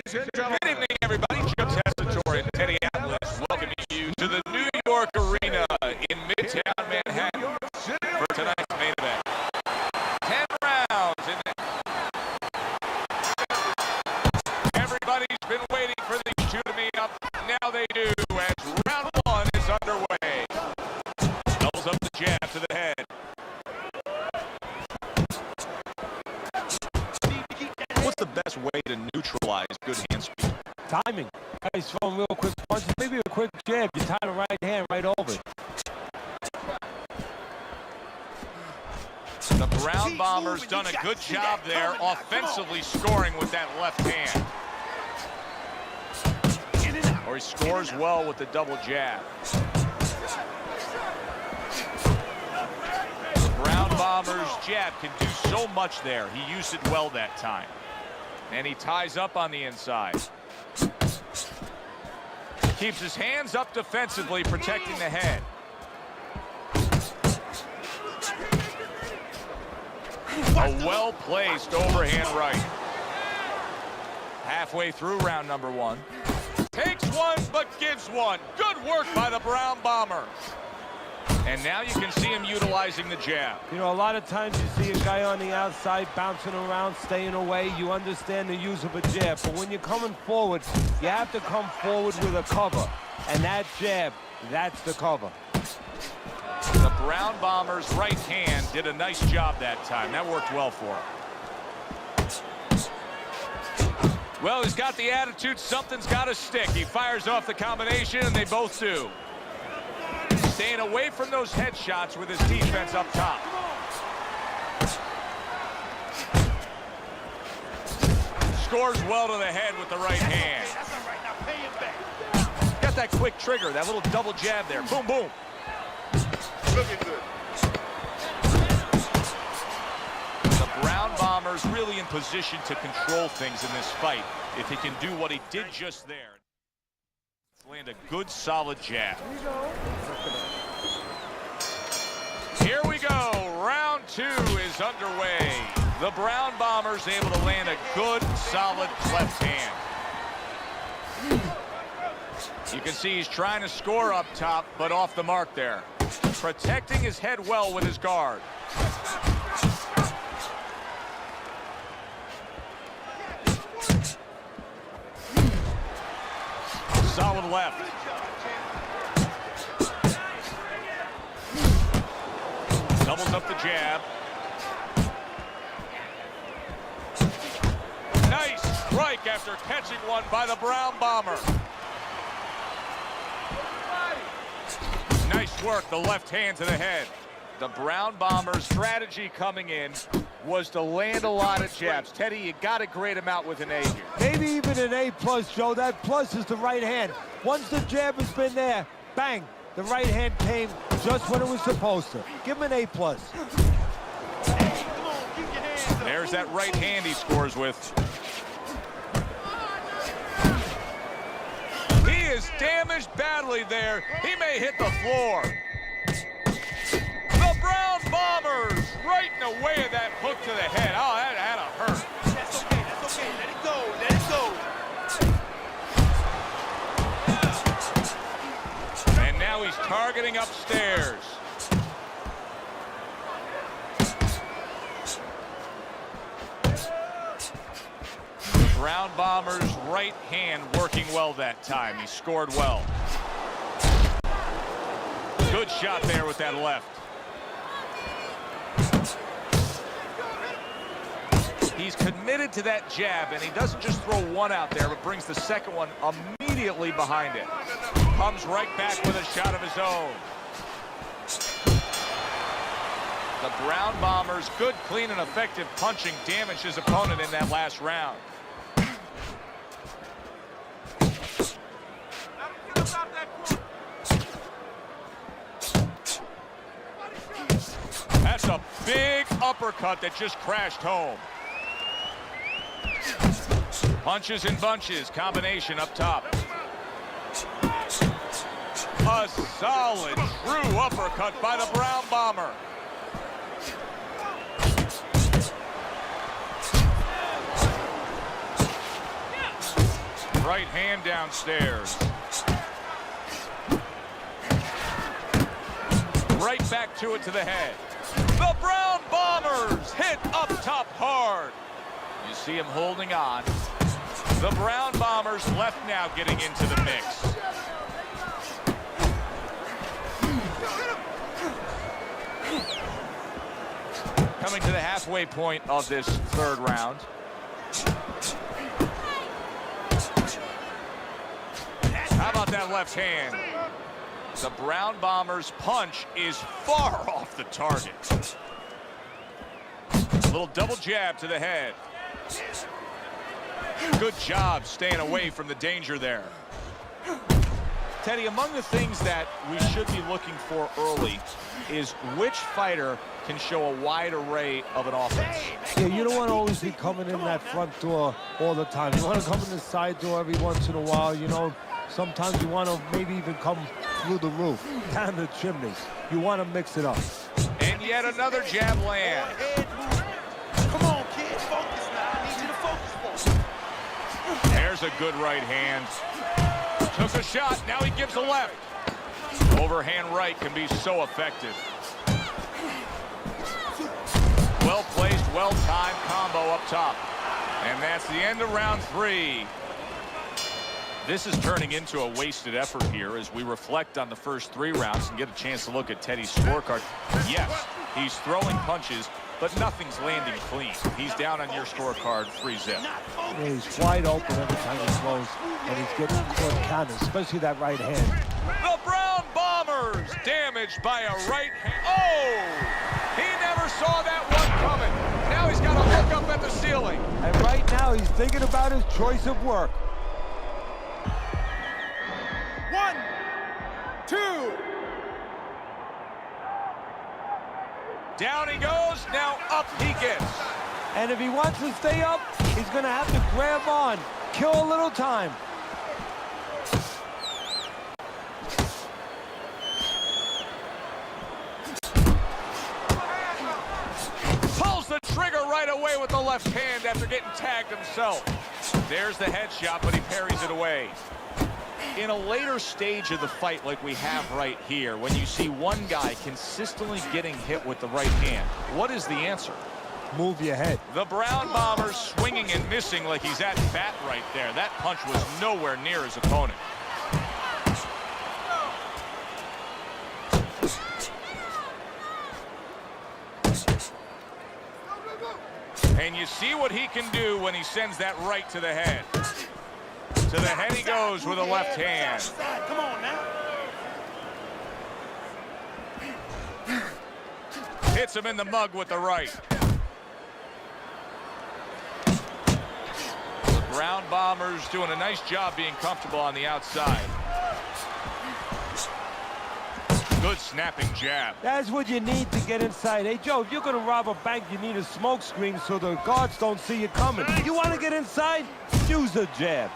Good evening, everybody. Joe Tessitore and Teddy Atlas welcoming you to the New York Arena in Midtown Manhattan for tonight's main event. 10 rounds. Everybody's been waiting for these two to meet up. Now they do as round one is underway. Doubles up the jab to the head. What's the best way to neutralize good hand speed? Timing. He's throwing real quick punches. Maybe a quick jab. You tie the right hand right over it. The Brown Bomber's done a good job there offensively scoring with that left hand. Or he scores well with the double jab. The Brown Bomber's jab can do so much there. He used it well that time. And he ties up on the inside. Keeps his hands up defensively, protecting the head. A well-placed overhand right. Halfway through round number one. Takes one, but gives one. Good work by the Brown Bomber. And now you can see him utilizing the jab. You know, a lot of times you see a guy on the outside bouncing around, staying away. You understand the use of a jab. But when you're coming forward, you have to come forward with a cover. And that jab, that's the cover. The Brown Bomber's right hand did a nice job that time. That worked well for him. Well, he's got the attitude. Something's got to stick. He fires off the combination, and they both do. Staying away from those headshots with his defense up top. Scores well to the head with the right hand. Got that quick trigger, that little double jab there. Boom, boom. Looking good. The Brown Bomber's really in position to control things in this fight if he can do what he did just there. Land a good solid jab. Here we go. Round two is underway. The Brown Bomber's able to land a good solid left hand. You can see he's trying to score up top, but off the mark there. Protecting his head well with his guard. Solid left. Doubles up the jab. Nice strike after catching one by the Brown Bomber. Nice work, the left hand to the head. The Brown Bomber's strategy coming in was to land a lot of jabs. Teddy, you got to grade him out with an A here. Maybe even an A+, Joe. That plus is the right hand. Once the jab has been there, bang, the right hand came just when it was supposed to. Give him an A+. There's that right hand he scores with. He is damaged badly there. He may hit the floor. The Brown Bombers right in the way of that hook to the head. Oh, that had to hurt. That's okay, that's okay. Let it go, let it go. And now he's targeting upstairs. Brown Bomber's right hand working well that time. He scored well. Good shot there with that left. He's committed to that jab, and he doesn't just throw one out there, but brings the second one immediately behind it. Comes right back with a shot of his own. The Brown Bomber's good, clean, and effective punching damaged his opponent in that last round. That's a big uppercut that just crashed home. Punches and bunches, combination up top. A solid, true uppercut by the Brown Bomber. right hand downstairs. Right back to it to the head. The Brown Bombers hit up top hard. You see him holding on. The Brown Bombers left now getting into the mix. Coming to the halfway point of this third round. How about that left hand? The Brown Bombers' punch is far off the target. A little double jab to the head. Good job staying away from the danger there. Teddy, among the things that we should be looking for early is which fighter can show a wide array of an offense. Yeah, you don't want to always be coming in that front door all the time. You want to come in the side door every once in a while, you know. Sometimes you want to maybe even come through the roof, down the chimney. You want to mix it up. And yet another jab land. Come on, kid. Focus now. I need you to focus. There's a good right hand. Took a shot. Now he gives a left. Overhand right can be so effective. Well-placed, well-timed combo up top. And that's the end of round 3. This is turning into a wasted effort here as we reflect on the first 3 rounds and get a chance to look at Teddy's scorecard. Yes, he's throwing punches, but nothing's landing clean. He's down on your scorecard 3-zip. Yeah, he's wide open every time he throws, and he's getting caught counters, especially that right hand. The Brown Bombers damaged by a right hand. Oh! He never saw that one coming. Now he's got to look up at the ceiling. And right now he's thinking about his choice of work. 1, 2. Down he goes, now up he gets. And if he wants to stay up, he's going to have to grab on, kill a little time. Pulls the trigger right away with the left hand after getting tagged himself. There's the headshot, but he parries it away. In a later stage of the fight like we have right here, when you see one guy consistently getting hit with the right hand, what is the answer? Move your head. The Brown Bombers swinging and missing like he's at bat right there. That punch was nowhere near his opponent. And you see what he can do when he sends that right to the head. To the head he goes with a left hand. Come on now. Hits him in the mug with the right. The Brown Bombers doing a nice job being comfortable on the outside. Good snapping jab. That's what you need to get inside. Hey, Joe, if you're going to rob a bank, you need a smoke screen so the guards don't see you coming. You want to get inside? Use the jab.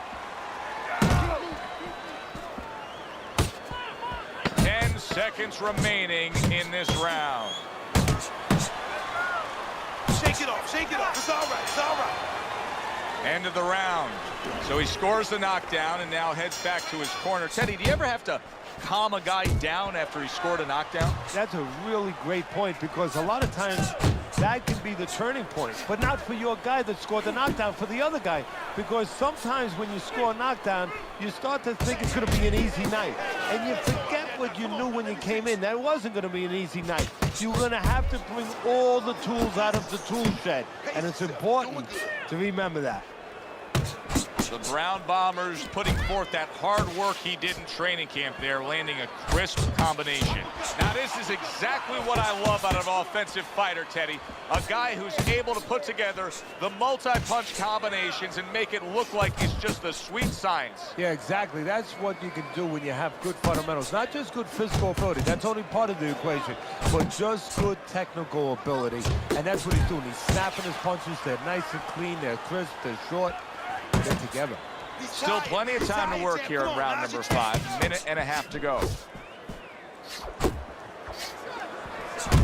10 seconds remaining in this round. Shake it off. Shake it off. It's all right. It's all right. End of the round. So he scores the knockdown and now heads back to his corner. Teddy, do you ever have to calm a guy down after he scored a knockdown? That's a really great point, because a lot of times that can be the turning point, but not for your guy that scored the knockdown, for the other guy, because sometimes when you score a knockdown, you start to think it's going to be an easy night, and you forget what you knew when you came in, that it wasn't going to be an easy night. You're going to have to bring all the tools out of the tool shed, and it's important to remember that. The Brown Bombers putting forth that hard work he did in training camp there, landing a crisp combination. Now, this is exactly what I love out of an offensive fighter, Teddy. A guy who's able to put together the multi-punch combinations and make it look like it's just the sweet science. Yeah, exactly. That's what you can do when you have good fundamentals. Not just good physical ability. That's only part of the equation, but just good technical ability. And that's what he's doing. He's snapping his punches. They're nice and clean. They're crisp. They're short. They're together. Still plenty of time to work here in round number 5. Minute and a half to go.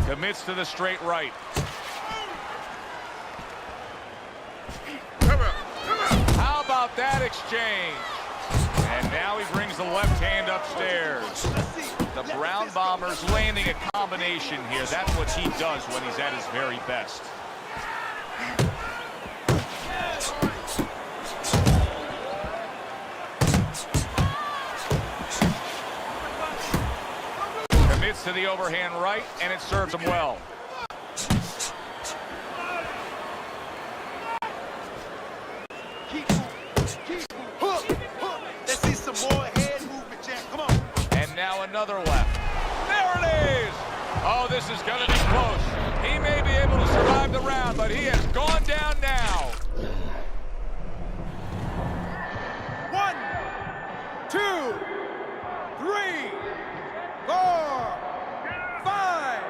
Commits to the straight right. How about that exchange? Now he brings the left hand upstairs. The Brown Bombers landing a combination here. That's what he does when he's at his very best. Commits to the overhand right, and it serves him well. Let's see some more head movement, Jack. Come on. And now another left. There it is! Oh, this is going to be close. He may be able to survive the round, but he has gone down now. 1, 2, 3, 4, 5.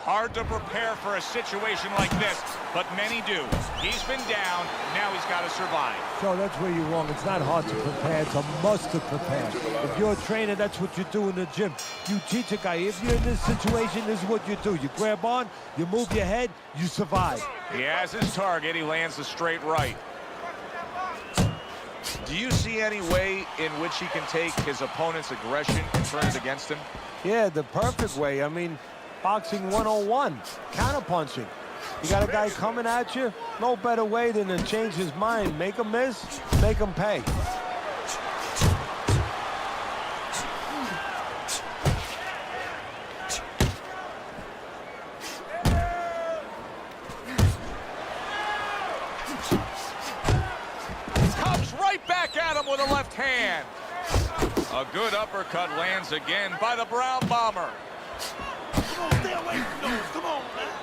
Hard to prepare for a situation like this, but many do. He's been down, now he's got to survive. So that's where you're wrong. It's not hard to prepare. It's a must to prepare. If you're a trainer, that's what you do in the gym. You teach a guy, if you're in this situation, this is what you do. You grab on, you move your head, you survive. He has his target. He lands the straight right. Do you see any way in which he can take his opponent's aggression and turn it against him? Yeah, the perfect way. I mean, boxing 101, counterpunching. You got a guy coming at you, no better way than to change his mind. Make him miss, make him pay. Comes right back at him with a left hand. A good uppercut lands again by the Brown Bomber. Come on, stay away from those. Come on, man.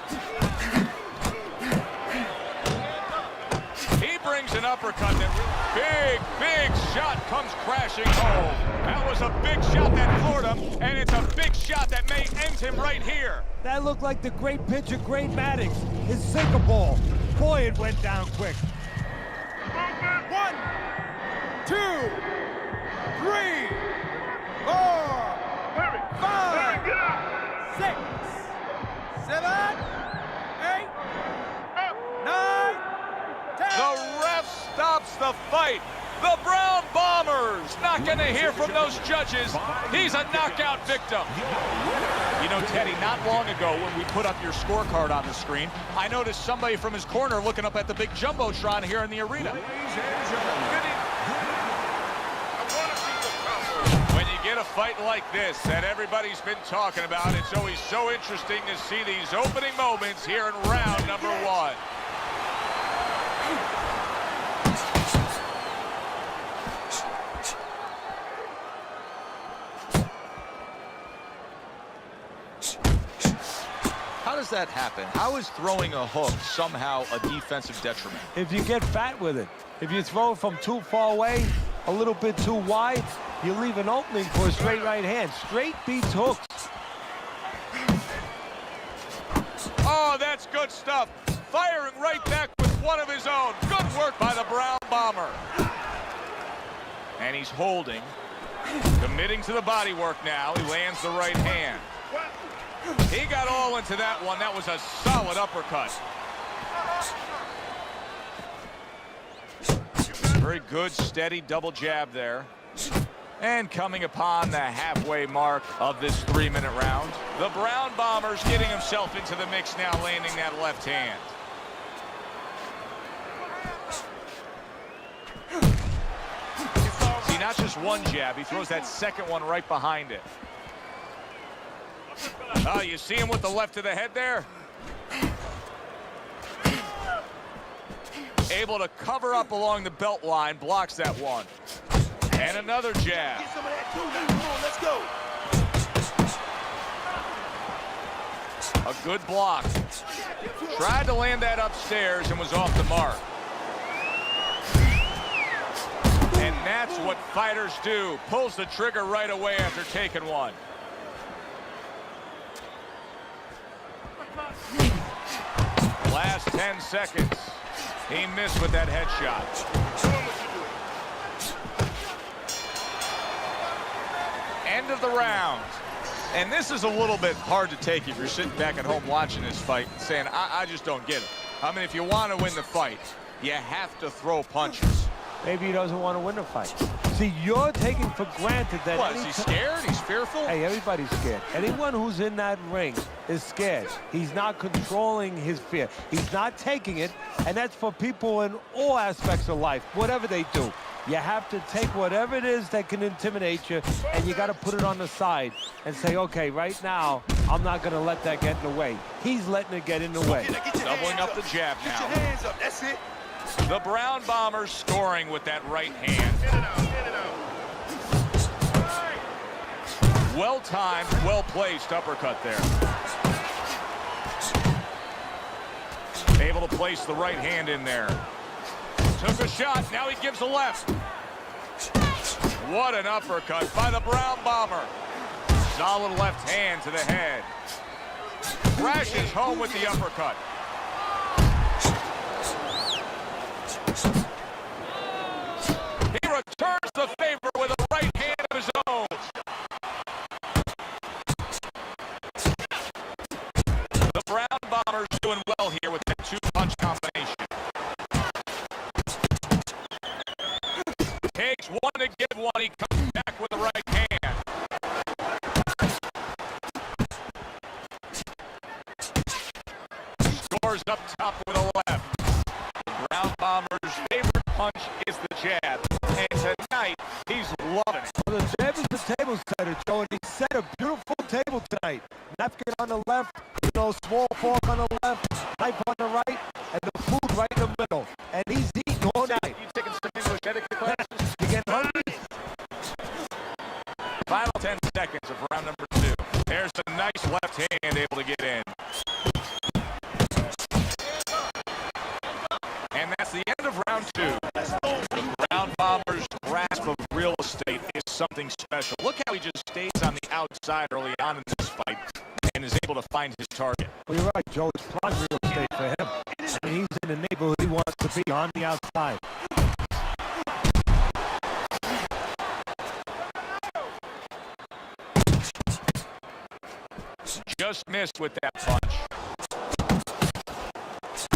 He brings an uppercut that big shot comes crashing home. That was a big shot that floored him, and it's a big shot that may end him right here. That looked like the great pitcher, Great Maddox, his sinker ball. Boy, it went down quick. 1, 2, 3, 4, 5, 6, 7, 8, 9, 10. The ref stops the fight. The Brown Bombers not going to hear from those judges. He's a knockout victim. You know, Teddy, not long ago when we put up your scorecard on the screen, I noticed somebody from his corner looking up at the big Jumbotron here in the arena. When you get a fight like this that everybody's been talking about, it's always so interesting to see these opening moments here in round number 1. How does that happen? How is throwing a hook somehow a defensive detriment? If you get fat with it, if you throw it from too far away, a little bit too wide, you leave an opening for a straight right hand. Straight beats hooks. Oh, that's good stuff. Firing right back with one of his own. Good work by the Brown Bomber. And he's holding, committing to the body work now. He lands the right hand. He got all into that one. That was a solid uppercut. Very good, steady double jab there. And coming upon the halfway mark of this 3-minute round, the Brown Bombers getting himself into the mix now, landing that left hand. See, not just one jab, he throws that second one right behind it. Oh, you see him with the left to the head there? Able to cover up along the belt line, blocks that one. And another jab. Get some of that too. Come on, let's go. A good block. Tried to land that upstairs and was off the mark. And that's what fighters do. Pulls the trigger right away after taking one. Last 10 seconds. He missed with that headshot. End of the round. And this is a little bit hard to take if you're sitting back at home watching this fight and saying, I just don't get it. I mean, if you want to win the fight, you have to throw punches. Maybe he doesn't want to win the fight. See, you're taking for granted that... What, is he scared? He's fearful? Hey, everybody's scared. Anyone who's in that ring is scared. He's not controlling his fear. He's not taking it, and that's for people in all aspects of life, whatever they do. You have to take whatever it is that can intimidate you, and you got to put it on the side and say, okay, right now, I'm not going to let that get in the way. He's letting it get in the way. Doubling up the jab now. Get your hands up, that's it. The Brown Bombers scoring with that right hand. Get it out. Well-timed, well-placed uppercut there. Able to place the right hand in there. Took a shot, now he gives a left. What an uppercut by the Brown Bomber. Solid left hand to the head. Crashes home with the uppercut. He returns the favor with a right hand of his own. The Brown Bombers doing well here with that two-punch combination. Takes one to give one. He comes back with the right hand. Scores up top with a left. The Brown Bombers' favorite punch is the jab. And tonight, he's loving it. Well, the jab is the table setter, Joe, and he set a beautiful table tonight. Napkin on the left, small fork on the left, knife on the right, and the food right in the middle. And he's eating all night. You taking some English etiquette classes? You get hungry? Final 10 seconds of round number 2. There's a nice left hand able to get in. And that's the end of round 2. The Brown Bombers' grasp of real estate is something special. Look how he just stays on the outside early on in this fight and is able to find his target. Well, you're right, Joe. It's prime real estate for him. And he's in the neighborhood he wants to be, on the outside. Just missed with that punch.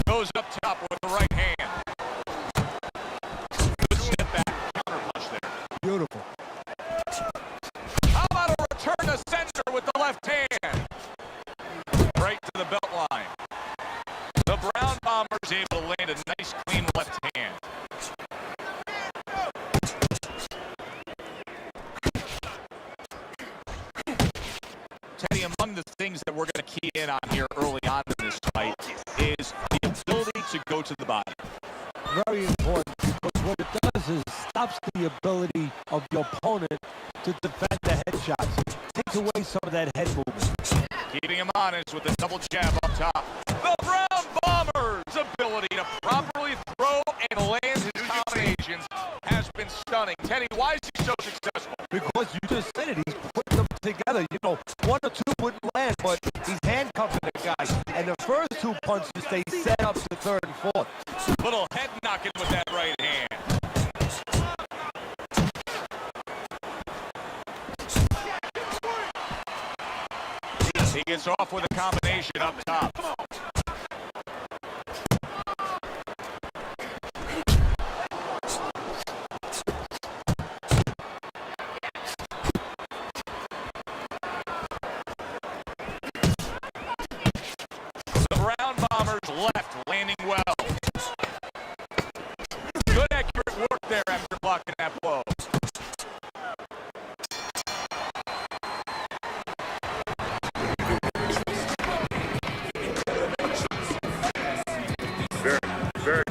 Goes up top with the right hand. Good step back, counter punch there. Beautiful. How about a return to center with the left hand? Right to the belt line. The Brown Bombers able to land a nice, clean left hand. Teddy, among the things that we're going to key in on here early on in this fight is the ability to go to the body. Very important, because what it does is stops the ability of your opponent to defend the headshots. Takes away some of that head movement. Keeping him honest with the double jab up top. The Brown Bombers' ability to properly throw and land his combinations has been stunning. Teddy, why is he so successful? Because you just said it, he's putting them together. One or two wouldn't land, but he's handcuffing the guy. And the first two punches, they set up the third and fourth. Little head knocking with that right hand. He gets off with a combination up top. The Brown Bombers left landing well. Good accurate work there after blocking that blow. Very good.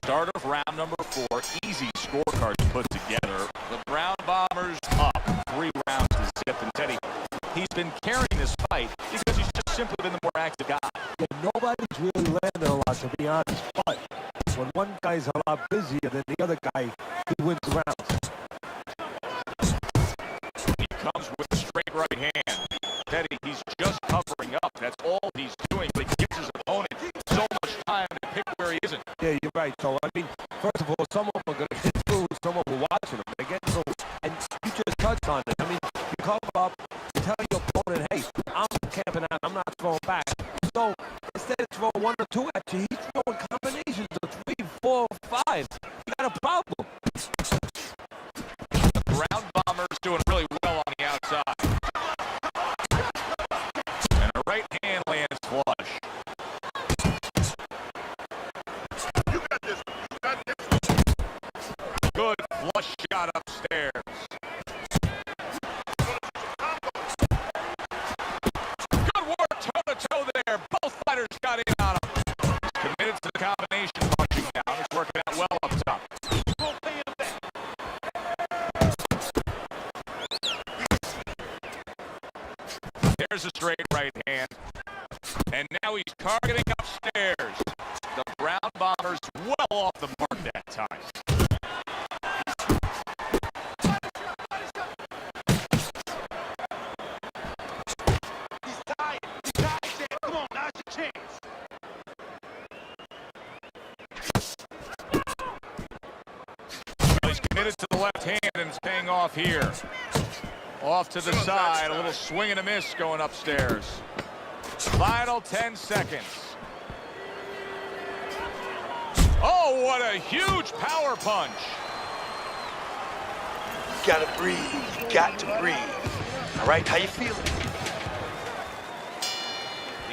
Start of round number 4. Easy scorecards put together. The Brown Bombers up 3 rounds to zip. And Teddy, he's been carrying this fight because he's just simply been the more active guy. Yeah, nobody's really landed a lot, to be honest. But when one guy's a lot busier than the other guy, he wins rounds. He comes with a straight right hand. Teddy, he's just covering up. That's all he's doing. But he gives his opponent so much time to pick where he isn't. Yeah, you're right. So, first of all, some of them are going to hit through, some of them are watching them. They get through. And you just touched on it. You cover up, you tell your opponent, hey, I'm camping out, I'm not throwing back. So, it's There's a straight right hand. And now he's targeting upstairs. The Brown Bombers well off the mark that time. He's tired. He's tired, Jam. Come on, now's your chance. He's committed to the left hand and it's paying off here. Off to the side, a little swing and a miss going upstairs. Final 10 seconds. Oh, what a huge power punch. You gotta breathe. You got to breathe. All right, how you feeling?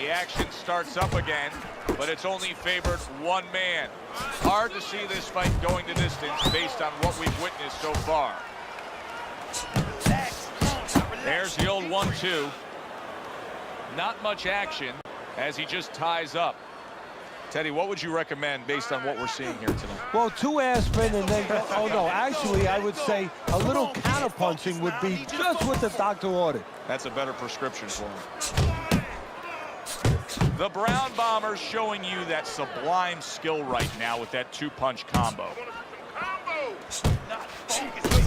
The action starts up again, but it's only favored one man. Hard to see this fight going to distance based on what we've witnessed so far. There's the old 1-2. Not much action as he just ties up. Teddy, what would you recommend based on what we're seeing here tonight? Well, 2 aspirin and then, oh no, actually I would say a little counterpunching would be just what the doctor ordered. That's a better prescription for him. The Brown Bombers showing you that sublime skill right now with that 2-punch combo.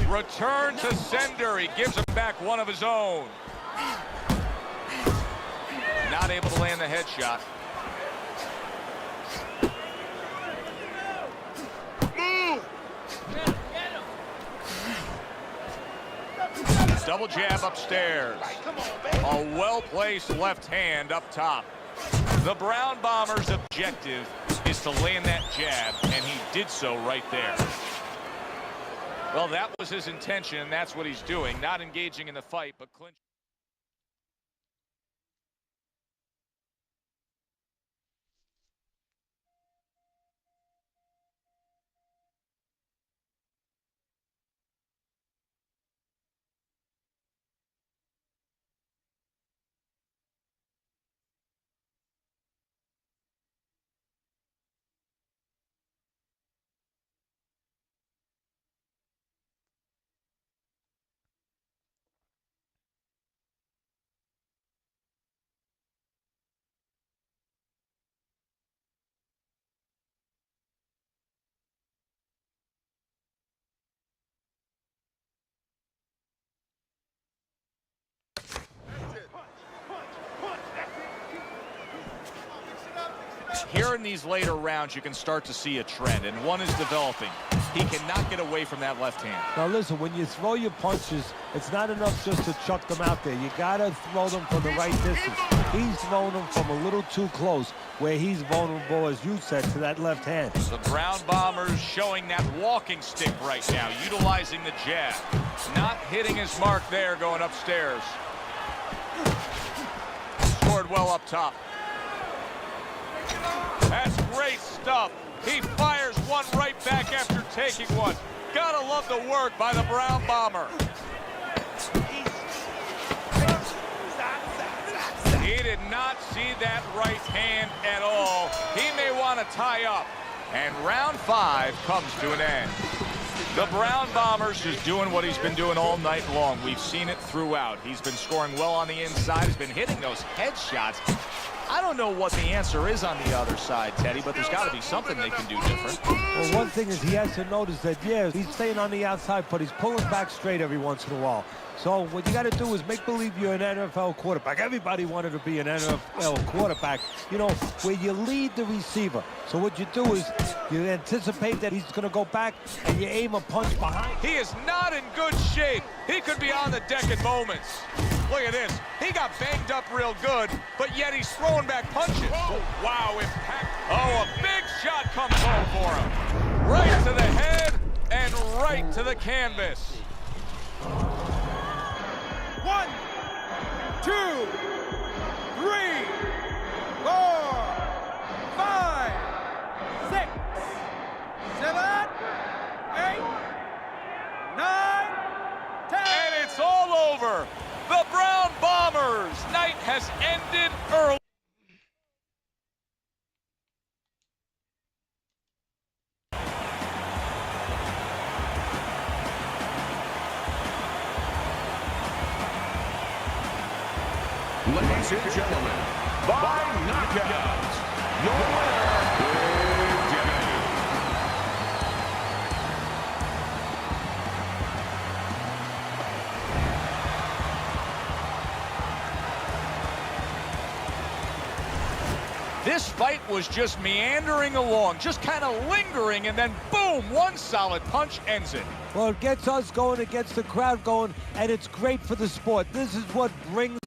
Return to sender. He gives him back one of his own. Not able to land the headshot. Double jab upstairs. A well-placed left hand up top. The Brown Bombers' objective is to land that jab, and he did so right there. Well, that was his intention, and that's what he's doing. Not engaging in the fight, but clinching. Here in these later rounds, you can start to see a trend, and one is developing. He cannot get away from that left hand. Now listen, when you throw your punches, it's not enough just to chuck them out there. You gotta throw them from the right distance. He's throwing them from a little too close, where he's vulnerable, as you said, to that left hand. The Brown Bombers showing that walking stick right now, utilizing the jab. Not hitting his mark there, going upstairs. Scored well up top. That's great stuff. He fires one right back after taking one. Gotta love the work by the Brown Bomber. He did not see that right hand at all. He may want to tie up. And round 5 comes to an end. The Brown Bombers is doing what he's been doing all night long. We've seen it throughout. He's been scoring well on the inside. He's been hitting those headshots. I don't know what the answer is on the other side, Teddy, but there's got to be something they can do different. Well, one thing is he has to notice that, yeah, he's staying on the outside, but he's pulling back straight every once in a while. So what you got to do is make believe you're an NFL quarterback. Everybody wanted to be an NFL quarterback, you know, where you lead the receiver. So what you do is you anticipate that he's going to go back and you aim a punch behind. He is not in good shape. He could be on the deck in moments. Look at this. He got banged up real good, but yet he's throwing back punches. Oh, wow, impact. Oh, a big shot comes home for him. Right to the head and right to the canvas. 1, 2, 3, 4, 5, 6, 7, 8, 9, 10. And it's all over. The Brown Bombers' night has ended early. Ladies and gentlemen, by knockout, your winner, Big Daddy. This fight was just meandering along, just kind of lingering, and then boom, one solid punch ends it. Well, it gets us going, it gets the crowd going, and it's great for the sport. This is what brings